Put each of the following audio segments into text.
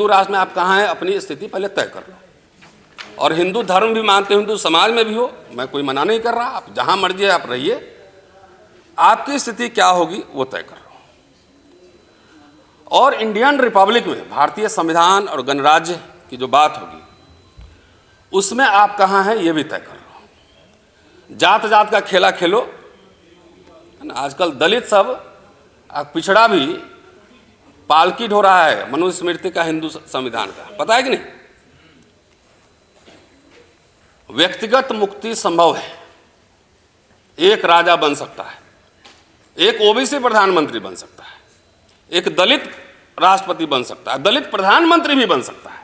हिंदू राष्ट्र में आप कहाँ हैं, अपनी स्थिति पहले तय कर लो। और हिंदू धर्म भी मानते हो, हिंदू समाज में भी हो, मैं कोई मना नहीं कर रहा, आप जहाँ मर्जी है आप रहिए, आपकी स्थिति क्या होगी वो तय कर लो। और इंडियन रिपब्लिक में भारतीय संविधान और गणराज्य की जो बात होगी उसमें आप कहाँ हैं ये भी तय कर लो। जात जात का खेला खेलो, है ना। आजकल दलित सब पिछड़ा भी पालकी ढो रहा है मनुस्मृति का, हिंदू संविधान का, पता है कि नहीं। व्यक्तिगत मुक्ति संभव है, एक राजा बन सकता है, एक ओबीसी प्रधानमंत्री बन सकता है, एक दलित राष्ट्रपति बन सकता है, दलित प्रधानमंत्री भी बन सकता है,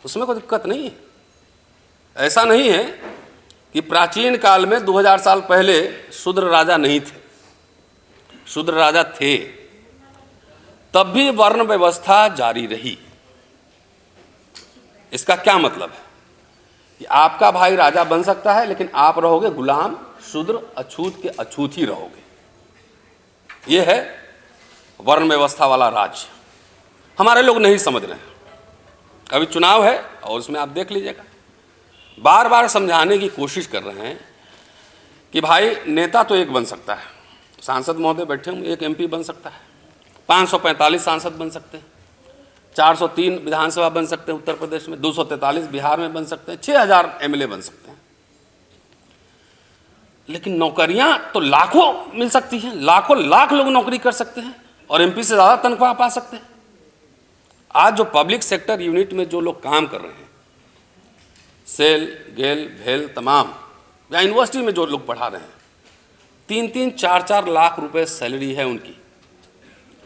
उसमें कोई दिक्कत नहीं है। ऐसा नहीं है कि प्राचीन काल में 2000 साल पहले शूद्र राजा नहीं थे, शूद्र राजा थे, तब भी वर्ण व्यवस्था जारी रही। इसका क्या मतलब है कि आपका भाई राजा बन सकता है लेकिन आप रहोगे गुलाम, शूद्र, अछूत के अछूत ही रहोगे। यह है वर्ण व्यवस्था वाला राज्य। हमारे लोग नहीं समझ रहे हैं। अभी चुनाव है और उसमें आप देख लीजिएगा, बार बार समझाने की कोशिश कर रहे हैं कि भाई नेता तो एक बन सकता है, सांसद महोदय बैठे होंगे, एक एमपी बन सकता है, 545 सांसद बन सकते हैं, 403 विधानसभा बन सकते हैं उत्तर प्रदेश में, 243 बिहार में बन सकते हैं, 6000 एमएलए बन सकते हैं। लेकिन नौकरियां तो लाखों मिल सकती हैं, लाखों लाख लोग नौकरी कर सकते हैं और एमपी से ज़्यादा तनख्वाह पा सकते हैं। आज जो पब्लिक सेक्टर यूनिट में जो लोग काम कर रहे हैं, सेल, गेल, भेल, तमाम, या यूनिवर्सिटी में जो लोग पढ़ा रहे हैं, 3-3, 4-4 लाख रुपए सैलरी है उनकी,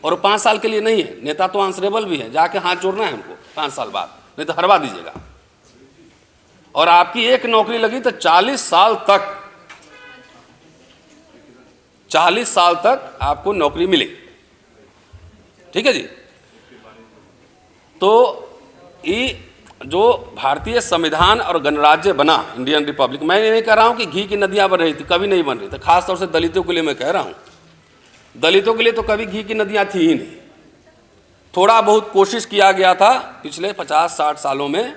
और 5 साल के लिए नहीं है। नेता तो आंसरेबल भी है, जाके हाथ जोड़ना है हमको 5 साल बाद, नहीं तो हरवा दीजिएगा। और आपकी एक नौकरी लगी तो 40 साल तक, 40 साल तक आपको नौकरी मिले, ठीक है जी। तो ये जो भारतीय संविधान और गणराज्य बना, इंडियन रिपब्लिक, मैं ये नहीं कह रहा हूं कि घी की नदियां बन रही थी, कभी नहीं बन रही थी। खासतौर से दलितों के लिए मैं कह रहा हूं, दलितों के लिए तो कभी घी की नदियां थी ही नहीं। थोड़ा बहुत कोशिश किया गया था पिछले 50-60 सालों में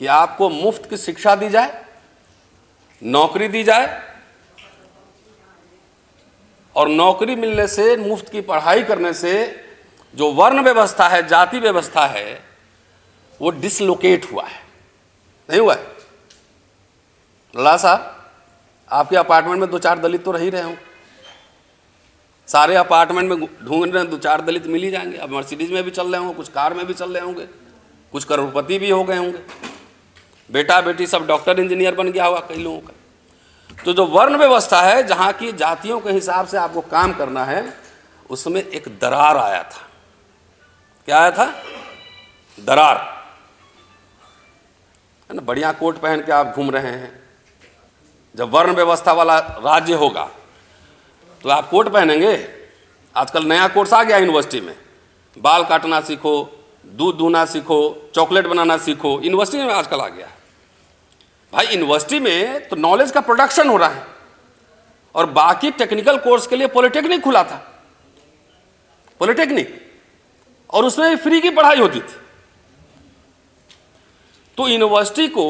कि आपको मुफ्त की शिक्षा दी जाए, नौकरी दी जाए, और नौकरी मिलने से, मुफ्त की पढ़ाई करने से जो वर्ण व्यवस्था है, जाति व्यवस्था है, वो डिसलोकेट हुआ है, नहीं हुआ है। लला साहब, आपके अपार्टमेंट में 2-4 दलित तो रह ही रहे हों, सारे अपार्टमेंट में ढूंढ रहे हैं, 2-4 दलित मिल ही जाएंगे। अब मर्सिडीज में भी चल रहे होंगे, कुछ कार में भी चल रहे होंगे, कुछ करोड़पति भी हो गए होंगे, बेटा बेटी सब डॉक्टर इंजीनियर बन गया होगा कई लोगों का। तो जो वर्ण व्यवस्था है, जहाँ की जातियों के हिसाब से आपको काम करना है, उसमें एक दरार आया था। क्या आया था? दरार, है ना। बढ़िया कोट पहन के आप घूम रहे हैं, जब वर्ण व्यवस्था वाला राज्य होगा तो आप कोट पहनेंगे। आजकल नया कोर्स आ गया यूनिवर्सिटी में, बाल काटना सीखो, दूध दूहना सीखो, चॉकलेट बनाना सीखो, यूनिवर्सिटी में आजकल आ गया है। भाई यूनिवर्सिटी में तो नॉलेज का प्रोडक्शन हो रहा है, और बाकी टेक्निकल कोर्स के लिए पॉलिटेक्निक खुला था, पॉलिटेक्निक, और उसमें फ्री की पढ़ाई होती थी। तो यूनिवर्सिटी को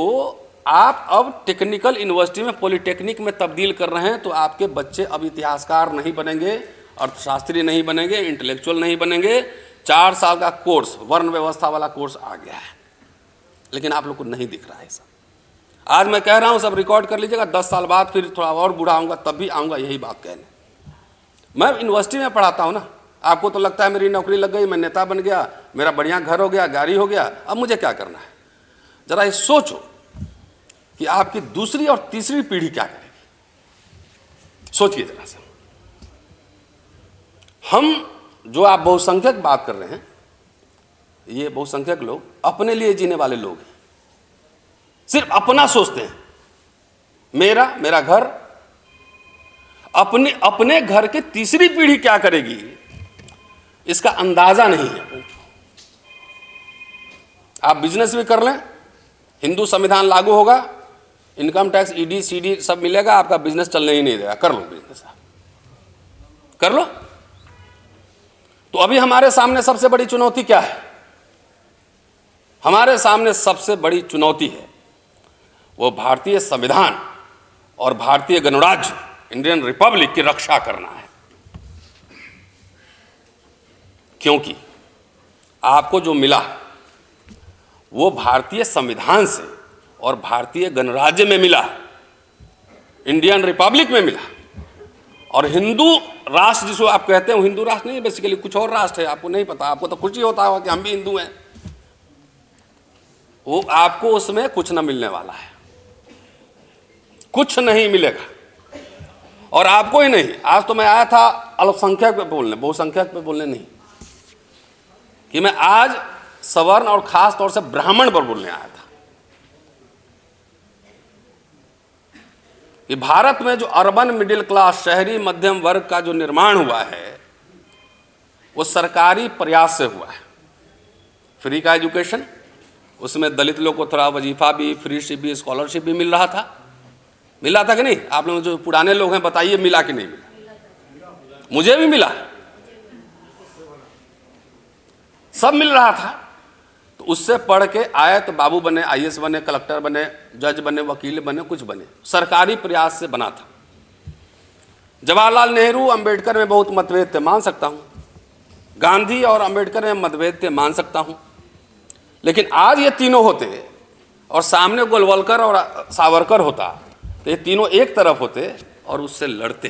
आप अब टेक्निकल यूनिवर्सिटी में पॉलिटेक्निक में तब्दील कर रहे हैं, तो आपके बच्चे अब इतिहासकार नहीं बनेंगे, अर्थशास्त्री नहीं बनेंगे, इंटेलेक्चुअल नहीं बनेंगे। 4 साल का कोर्स, वर्ण व्यवस्था वाला कोर्स आ गया है, लेकिन आप लोग को नहीं दिख रहा है सब। आज मैं कह रहा हूं, सब रिकॉर्ड कर लीजिएगा, 10 साल बाद फिर थोड़ा और बूढ़ा आऊँगा तब भी आऊँगा यही बात कहने। मैं यूनिवर्सिटी में पढ़ाता हूँ ना, आपको तो लगता है मेरी नौकरी लग गई, मैं नेता बन गया, मेरा बढ़िया घर हो गया, गाड़ी हो गया, अब मुझे क्या करना है। जरा ये सोचो कि आपकी दूसरी और तीसरी पीढ़ी क्या करेगी, सोचिए जरा सा। हम जो आप बहुसंख्यक बात कर रहे हैं, ये बहुसंख्यक लोग अपने लिए जीने वाले लोग हैं, सिर्फ अपना सोचते हैं, मेरा घर। अपने घर के तीसरी पीढ़ी क्या करेगी इसका अंदाजा नहीं है। आप बिजनेस भी कर लें, हिंदू संविधान लागू होगा, इनकम टैक्स, ईडी सीडी सब मिलेगा, आपका बिजनेस चलने ही नहीं देगा। कर लो बिजनेस, आप कर लो। तो अभी हमारे सामने सबसे बड़ी चुनौती क्या है? हमारे सामने सबसे बड़ी चुनौती है वो भारतीय संविधान और भारतीय गणराज्य इंडियन रिपब्लिक की रक्षा करना है। क्योंकि आपको जो मिला वो भारतीय संविधान से और भारतीय गणराज्य में मिला, इंडियन रिपब्लिक में मिला। और हिंदू राष्ट्र जिसको आप कहते हैं वो हिंदू राष्ट्र नहीं है, बेसिकली कुछ और राष्ट्र है, आपको नहीं पता। आपको तो खुशी होता होगा कि हम भी हिंदू हैं। वो आपको उसमें कुछ न मिलने वाला है, कुछ नहीं मिलेगा। और आपको ही नहीं, आज तो मैं आया था अल्पसंख्यक पे बोलने, बहुसंख्यक पे बोलने नहीं, कि मैं आज सवर्ण और खास तौर से ब्राह्मण पर बोलने आया था कि भारत में जो अर्बन मिडिल क्लास, शहरी मध्यम वर्ग का जो निर्माण हुआ है वो सरकारी प्रयास से हुआ है। फ्री का एजुकेशन, उसमें दलित लोग को थोड़ा वजीफा भी, फ्री भी, स्कॉलरशिप भी मिल रहा था कि नहीं? आप लोग जो पुराने लोग हैं बताइए मिला कि नहीं मिला? मुझे भी मिला, सब मिल रहा था। तो उससे पढ़ के आए तो बाबू बने, आईएएस बने, कलेक्टर बने, जज बने, वकील बने, कुछ बने, सरकारी प्रयास से बना था। जवाहरलाल नेहरू, अंबेडकर में बहुत मतभेद थे, मान सकता हूं। गांधी और अंबेडकर में मतभेद थे, मान सकता हूं। लेकिन आज ये तीनों होते और सामने गोलवलकर और सावरकर होता तो ये तीनों एक तरफ होते और उससे लड़ते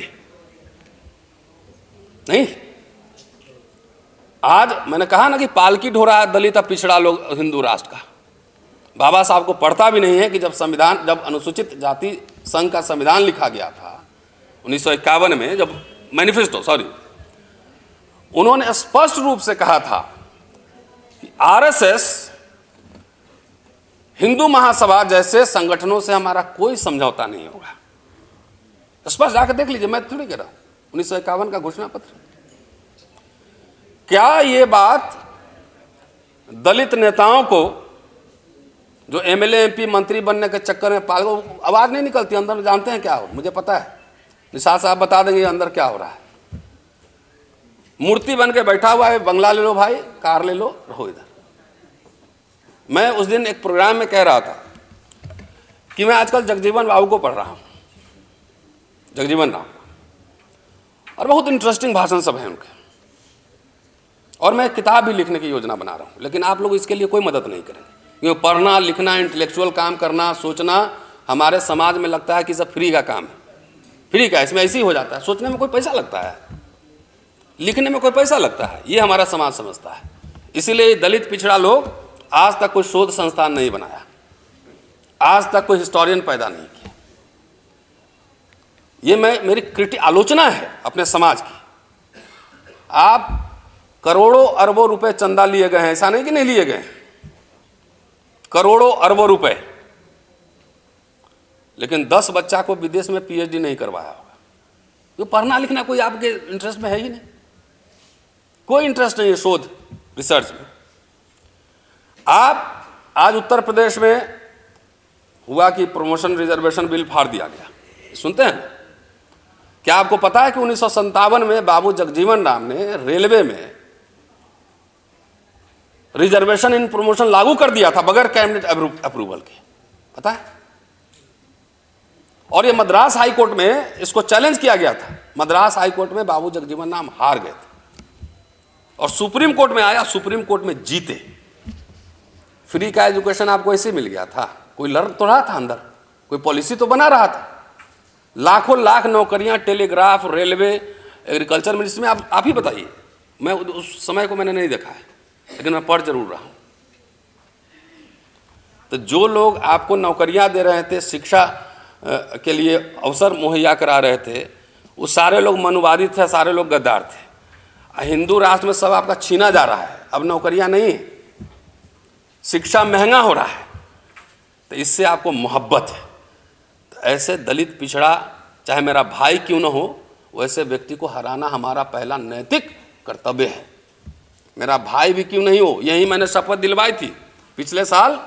नहीं। आज मैंने कहा ना कि पालकी ढो रहा है दलित और पिछड़ा लोग हिंदू राष्ट्र का। बाबा साहब को पढ़ता भी नहीं है कि जब अनुसूचित जाति संघ का संविधान लिखा गया था 1951 में, जब मैनिफेस्टो, उन्होंने स्पष्ट रूप से कहा था कि आरएसएस, हिंदू महासभा जैसे संगठनों से हमारा कोई समझौता नहीं होगा। स्पष्ट जाकर देख लीजिए, मैं थोड़ी कह रहा हूं, 1951 का घोषणा पत्र। क्या ये बात दलित नेताओं को जो एमएलए एमपी मंत्री बनने के चक्कर में पागल, आवाज नहीं निकलती अंदर में? जानते हैं क्या हो? मुझे पता है, निशाद साहब बता देंगे अंदर क्या हो रहा है। मूर्ति बन के बैठा हुआ है, बंगला ले लो भाई, कार ले लो, रहो इधर। मैं उस दिन एक प्रोग्राम में कह रहा था कि मैं आजकल जगजीवन राव को पढ़ रहा हूं, जगजीवन राव, और बहुत इंटरेस्टिंग भाषण सब है उनके, और मैं किताब भी लिखने की योजना बना रहा हूं। लेकिन आप लोग इसके लिए कोई मदद नहीं करेंगे, क्योंकि पढ़ना, लिखना, इंटेलेक्चुअल काम करना, सोचना हमारे समाज में लगता है कि सब फ्री का काम है। फ्री का, इसमें ऐसे ही हो जाता है। सोचने में कोई पैसा लगता है, लिखने में कोई पैसा लगता है, ये हमारा समाज समझता है। इसीलिए दलित पिछड़ा लोग आज तक कोई शोध संस्थान नहीं बनाया, आज तक कोई हिस्टोरियन पैदा नहीं किया। ये मेरी आलोचना है अपने समाज की। आप करोड़ों अरबों रुपए चंदा लिए गए हैं, ऐसा नहीं कि नहीं लिए गए, करोड़ों अरबों रुपए, लेकिन 10 बच्चा को विदेश में पीएचडी नहीं करवाया होगा। तो पढ़ना लिखना कोई आपके इंटरेस्ट में है ही नहीं, कोई इंटरेस्ट नहीं है शोध रिसर्च में। आप आज उत्तर प्रदेश में हुआ कि प्रमोशन रिजर्वेशन बिल फाड़ दिया गया, सुनते हैं? क्या आपको पता है कि 1957 में बाबू जगजीवन राम ने रेलवे में रिजर्वेशन इन प्रमोशन लागू कर दिया था बगैर कैबिनेट अप्रूवल के, पता है? और ये मद्रास हाई कोर्ट में इसको चैलेंज किया गया था। मद्रास हाई कोर्ट में बाबू जगजीवन राम हार गए थे और सुप्रीम कोर्ट में आया, सुप्रीम कोर्ट में जीते। फ्री का एजुकेशन आपको ऐसे मिल गया था, कोई लड़ तो रहा था अंदर, कोई पॉलिसी तो बना रहा था। लाखों लाख नौकरियां, टेलीग्राफ, रेलवे, एग्रीकल्चर मिनिस्ट्री में आप ही बताइए। मैं उस समय को मैंने नहीं देखा है, लेकिन मैं पढ़ जरूर रहा हूं। तो जो लोग आपको नौकरियां दे रहे थे, शिक्षा के लिए अवसर मुहैया करा रहे थे, वो सारे लोग मनुवादी थे, सारे लोग गद्दार थे। हिंदू राष्ट्र में सब आपका छीना जा रहा है, अब नौकरियां नहीं, शिक्षा महंगा हो रहा है, तो इससे आपको मोहब्बत है। तो ऐसे दलित पिछड़ा, चाहे मेरा भाई क्यों न हो, वैसे व्यक्ति को हराना हमारा पहला नैतिक कर्तव्य है। मेरा भाई भी क्यों नहीं हो, यही मैंने शपथ दिलवाई थी पिछले साल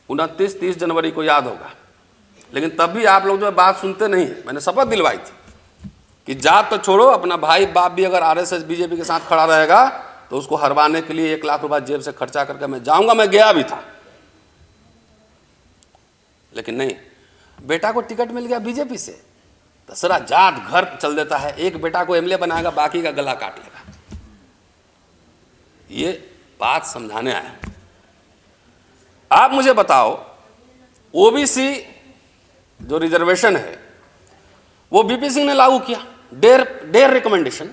29-30 जनवरी को, याद होगा। लेकिन तब भी आप लोग जो बात सुनते नहीं, मैंने शपथ दिलवाई थी कि जात तो छोड़ो, अपना भाई बाप भी अगर आरएसएस बीजेपी के साथ खड़ा रहेगा तो उसको हरवाने के लिए 1 लाख रुपया जेब से खर्चा करके मैं जाऊंगा। मैं गया भी था, लेकिन नहीं, बेटा को टिकट मिल गया बीजेपी से तो सारा जात घर चल देता है, एक बेटा को एमएलए बनाएगा, बाकी का गला काट लेगा। ये बात समझाने आया। आप मुझे बताओ, ओबीसी जो रिजर्वेशन है वो बीपी सिंह ने लागू किया, डेर रिकमेंडेशन।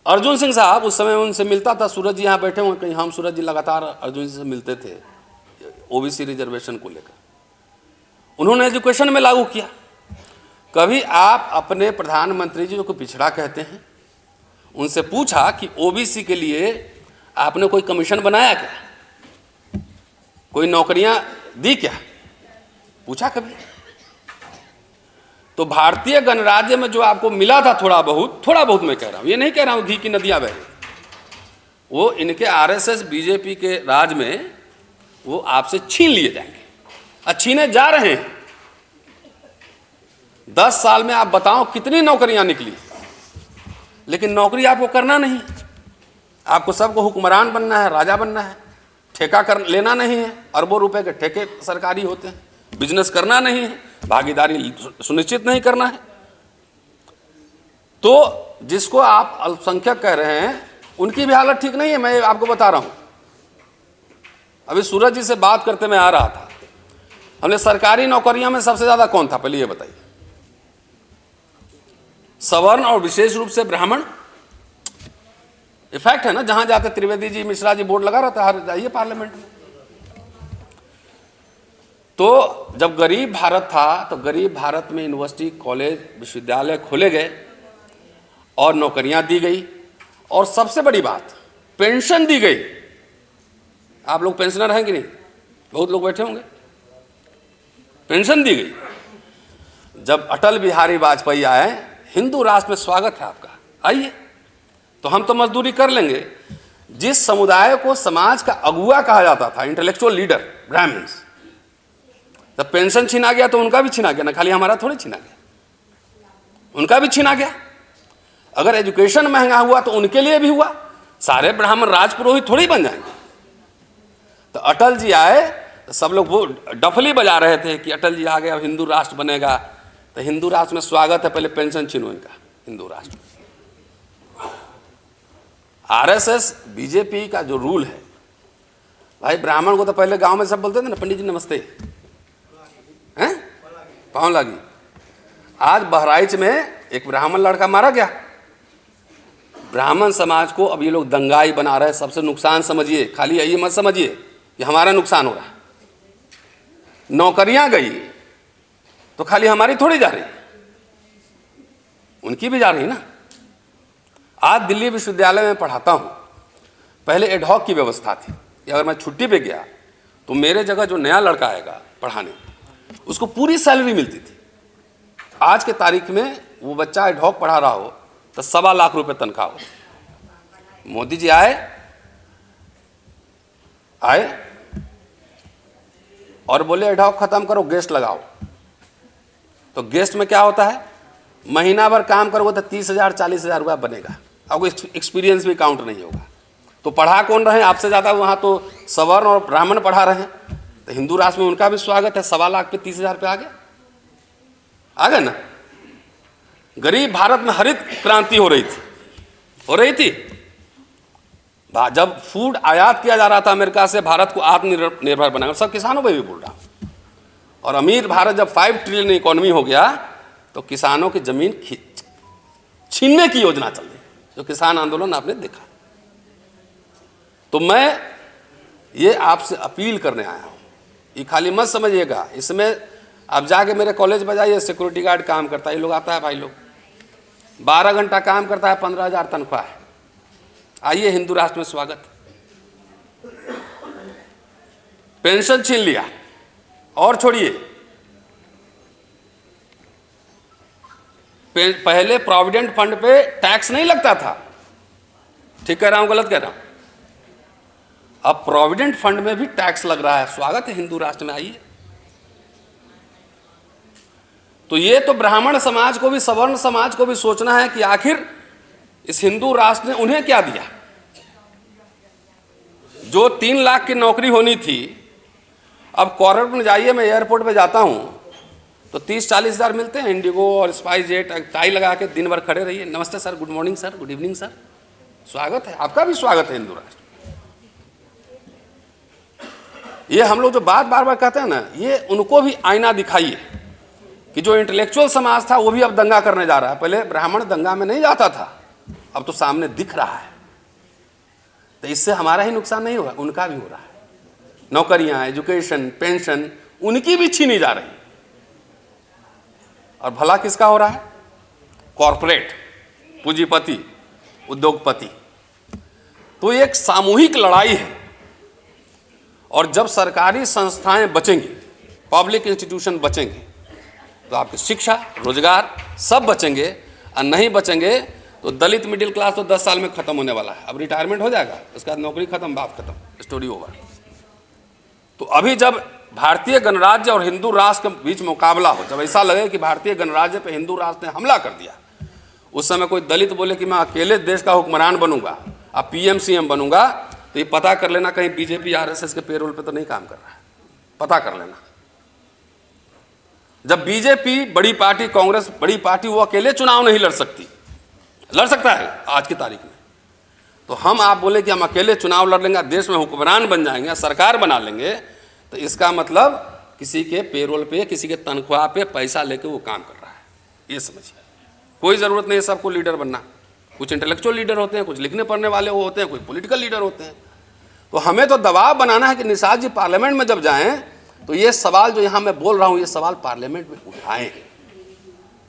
अर्जुन सिंह साहब, उस समय उनसे मिलता था, सूरज जी यहाँ बैठे हुए कहीं, हम सूरज जी लगातार अर्जुन जी से मिलते थे ओबीसी रिजर्वेशन को लेकर। उन्होंने एजुकेशन में लागू किया। कभी आप अपने प्रधानमंत्री जी को पिछड़ा कहते हैं, उनसे पूछा कि ओबीसी के लिए आपने कोई कमीशन बनाया क्या, कोई नौकरियां दी क्या, पूछा कभी? तो भारतीय गणराज्य में जो आपको मिला था थोड़ा बहुत मैं कह रहा हूं, ये नहीं कह रहा हूं घी की नदियां बह रही, वो इनके आरएसएस बीजेपी के राज में वो आपसे छीन लिए जाएंगे और छीने जा रहे हैं। 10 साल में आप बताओ कितनी नौकरियां निकली, लेकिन नौकरी आपको करना नहीं, आपको सबको हुक्मरान बनना है, राजा बनना है, ठेका कर लेना नहीं है, अरबों रुपए के ठेके सरकारी होते हैं, बिजनेस करना नहीं है, भागीदारी सुनिश्चित नहीं करना है। तो जिसको आप अल्पसंख्यक कह रहे हैं उनकी भी हालत ठीक नहीं है, मैं आपको बता रहा हूं। अभी सूरज जी से बात करते मैं आ रहा था, हमने सरकारी नौकरियों में सबसे ज्यादा कौन था पहले ये बताइए? सवर्ण और विशेष रूप से ब्राह्मण। इफेक्ट है ना, जहां जाते त्रिवेदी जी, मिश्रा जी बोर्ड लगा रहता है, जाइए पार्लियामेंट में। तो जब गरीब भारत था तो गरीब भारत में यूनिवर्सिटी, कॉलेज, विश्वविद्यालय खोले गए और नौकरियां दी गई, और सबसे बड़ी बात पेंशन दी गई। आप लोग पेंशनर हैं कि नहीं? बहुत लोग बैठे होंगे। पेंशन दी गई। जब अटल बिहारी वाजपेयी आए, हिंदू राष्ट्र में स्वागत है आपका, आइए। तो हम तो मजदूरी कर लेंगे। जिस समुदाय को समाज का अगुआ कहा जाता था, इंटेलेक्चुअल लीडर, ब्राह्मण्स, जब पेंशन छीना गया तो उनका भी छीना गया ना, खाली हमारा थोड़ी छीना गया, उनका भी छीना गया। अगर एजुकेशन महंगा हुआ तो उनके लिए भी हुआ। सारे ब्राह्मण राजपुरोहित थोड़ी बन जाएंगे। तो अटल जी आए तो सब लोग वो डफली बजा रहे थे कि अटल जी आ गए, अब हिंदू राष्ट्र बनेगा। तो हिंदू राष्ट्र में स्वागत है, पहले पेंशन छीनो इनका हिंदू राष्ट्र। आरएसएस बीजेपी का जो रूल है भाई, ब्राह्मण को तो पहले गांव में सब बोलते थे ना, पंडित जी नमस्ते, हैं, पाँव लागी। आज बहराइच में एक ब्राह्मण लड़का मारा गया। ब्राह्मण समाज को अब ये लोग दंगाई बना रहे हैं। सबसे नुकसान समझिए, खाली ये मत समझिए कि हमारा नुकसान हो रहा है। नौकरियां गई तो खाली हमारी थोड़ी जा रही, उनकी भी जा रही ना। आज दिल्ली विश्वविद्यालय में पढ़ाता हूं, पहले एडहॉक की व्यवस्था थी कि अगर मैं छुट्टी पे गया तो मेरे जगह जो नया लड़का आएगा पढ़ाने, उसको पूरी सैलरी मिलती थी। आज के तारीख में वो बच्चा एडहॉक पढ़ा रहा हो तो 1.25 लाख रुपए तनख्वाह हो। मोदी जी आए और बोले एडहॉक खत्म करो, गेस्ट लगाओ। तो गेस्ट में क्या होता है, महीना भर काम करोगे तो 30,000 40,000 रुपया बनेगा, आपको एक्सपीरियंस भी काउंट नहीं होगा। तो पढ़ा कौन रहे आपसे ज्यादा? वहां तो सवर्ण और ब्राह्मण पढ़ा रहे हैं। तो हिंदू राष्ट्र में उनका भी स्वागत है। 1.25 लाख पे 30,000 पे आ गए ना। गरीब भारत में हरित क्रांति हो रही थी। जब फूड आयात किया जा रहा था अमेरिका से, भारत को आत्मनिर्भर बनाना, सब किसानों पे भी बोल रहा हूं। और अमीर भारत जब 5 ट्रिलियन इकोनॉमी हो गया तो किसानों की जमीन छीनने की योजना चल रही, जो किसान आंदोलन आपने देखा। तो मैं ये आपसे अपील करने आया हूं, ये खाली मत समझिएगा। इसमें आप जाके मेरे कॉलेज में जाइए, सिक्योरिटी गार्ड काम करता है, ये लोग आता है भाई लोग, 12 घंटा काम करता है, 15,000 तनख्वाह है। आइए, हिंदू राष्ट्र में स्वागत। पेंशन छीन लिया, और छोड़िए, पहले प्रोविडेंट फंड पे टैक्स नहीं लगता था। ठीक कह रहा हूं, गलत कह रहा हूं? अब प्रोविडेंट फंड में भी टैक्स लग रहा है। स्वागत है हिंदू राष्ट्र में, आइए। तो ये तो ब्राह्मण समाज को भी, सवर्ण समाज को भी सोचना है कि आखिर इस हिंदू राष्ट्र ने उन्हें क्या दिया? जो 3 लाख की नौकरी होनी थी, अब कॉर्पोरेट में जाइए, मैं एयरपोर्ट पे जाता हूं तो 30-40 हज़ार मिलते हैं। इंडिगो और स्पाइस जेट, टाई लगा के दिन भर खड़े रहिए, नमस्ते sir, good morning sir, good evening sir, स्वागत है, आपका भी स्वागत है हिंदू राष्ट्र। ये हम लोग जो बात बार बार कहते हैं ना, ये उनको भी आईना दिखाइए कि जो इंटेलेक्चुअल समाज था वो भी अब दंगा करने जा रहा है। पहले ब्राह्मण दंगा में नहीं जाता था, अब तो सामने दिख रहा है। तो इससे हमारा ही नुकसान नहीं होगा, उनका भी हो रहा है। नौकरियां, एजुकेशन, पेंशन उनकी भी छीनी जा रही, और भला किसका हो रहा है? कॉरपोरेट, पूंजीपति, उद्योगपति। तो ये एक सामूहिक लड़ाई है, और जब सरकारी संस्थाएं बचेंगी, पब्लिक इंस्टीट्यूशन बचेंगे, तो आपकी शिक्षा, रोजगार सब बचेंगे। और नहीं बचेंगे तो दलित मिडिल क्लास तो 10 साल में खत्म होने वाला है। अब रिटायरमेंट हो जाएगा, उसके बाद नौकरी खत्म, बात खत्म, स्टोरी ओवर। तो अभी जब भारतीय गणराज्य और हिंदू राष्ट्र के बीच मुकाबला हो, जब ऐसा लगे कि भारतीय गणराज्य पे हिंदू राष्ट्र ने हमला कर दिया, उस समय कोई दलित बोले कि मैं अकेले देश का हुक्मरान बनूंगा, अब पीएम सीएम बनूंगा, तो ये पता कर लेना कहीं बीजेपी आरएसएस के पेरोल पे तो नहीं काम कर रहा है, पता कर लेना। जब बीजेपी बड़ी पार्टी, कांग्रेस बड़ी पार्टी, वो अकेले चुनाव नहीं लड़ सकती, लड़ सकता है आज की तारीख में, तो हम आप बोले कि हम अकेले चुनाव लड़ लेंगे, देश में हुक्मरान बन जाएंगे, सरकार बना लेंगे, तो इसका मतलब किसी के पेरोल पे, किसी के तनख्वाह पे पैसा लेके वो काम कर रहा है, ये समझिए। कोई ज़रूरत नहीं है सबको लीडर बनना, कुछ इंटेलेक्चुअल लीडर होते हैं, कुछ लिखने पढ़ने वाले वो होते हैं, कुछ पॉलिटिकल लीडर होते हैं। तो हमें तो दबाव बनाना है कि निषाद जी पार्लियामेंट में जब जाएं तो ये सवाल जो यहाँ मैं बोल रहा हूँ, ये सवाल पार्लियामेंट में उठाएं।